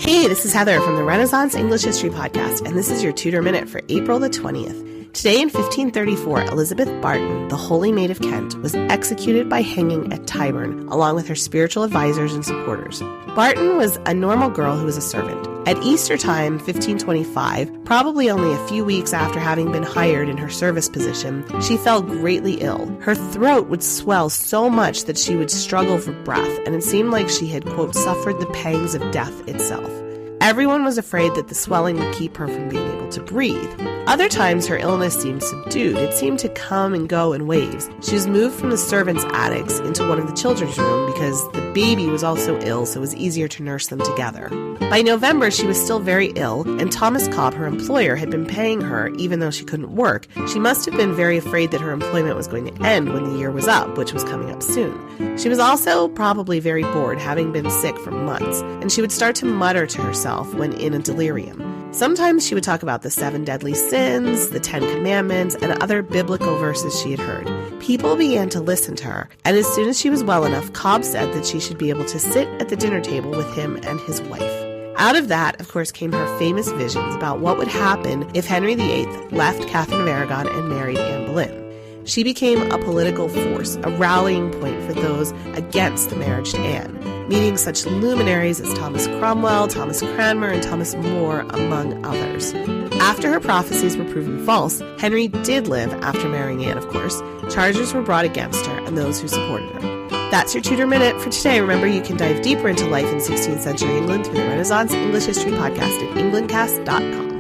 Hey, this is Heather from the Renaissance English History Podcast, and this is your Tudor Minute for April the 20th. Today in 1534, Elizabeth Barton, the Holy Maid of Kent, was executed by hanging at Tyburn, along with her spiritual advisors and supporters. Barton was a normal girl who was a servant. At Easter time, 1525, probably only a few weeks after having been hired in her service position, she fell greatly ill. Her throat would swell so much that she would struggle for breath, and it seemed like she had, quote, suffered the pangs of death itself. Everyone was afraid that the swelling would keep her from being able to breathe. Other times her illness seemed subdued. It seemed to come and go in waves. She was moved from the servants' attics into one of the children's rooms because the baby was also ill, so it was easier to nurse them together. By November, she was still very ill, and Thomas Cobb, her employer, had been paying her even though she couldn't work. She must have been very afraid that her employment was going to end when the year was up, which was coming up soon. She was also probably very bored, having been sick for months, and she would start to mutter to herself when in a delirium. Sometimes she would talk about the 7 deadly sins, the 10 commandments, and other biblical verses she had heard. People began to listen to her, and as soon as she was well enough, Cobb said that she should be able to sit at the dinner table with him and his wife. Out of that, of course, came her famous visions about what would happen if Henry VIII left Catherine of Aragon and married Anne Boleyn. She became a political force, a rallying point for those against the marriage to Anne, meeting such luminaries as Thomas Cromwell, Thomas Cranmer, and Thomas More, among others. After her prophecies were proven false, Henry did live after marrying Anne, of course. Charges were brought against her and those who supported her. That's your Tudor Minute for today. Remember, you can dive deeper into life in 16th century England through the Renaissance English History Podcast at englandcast.com.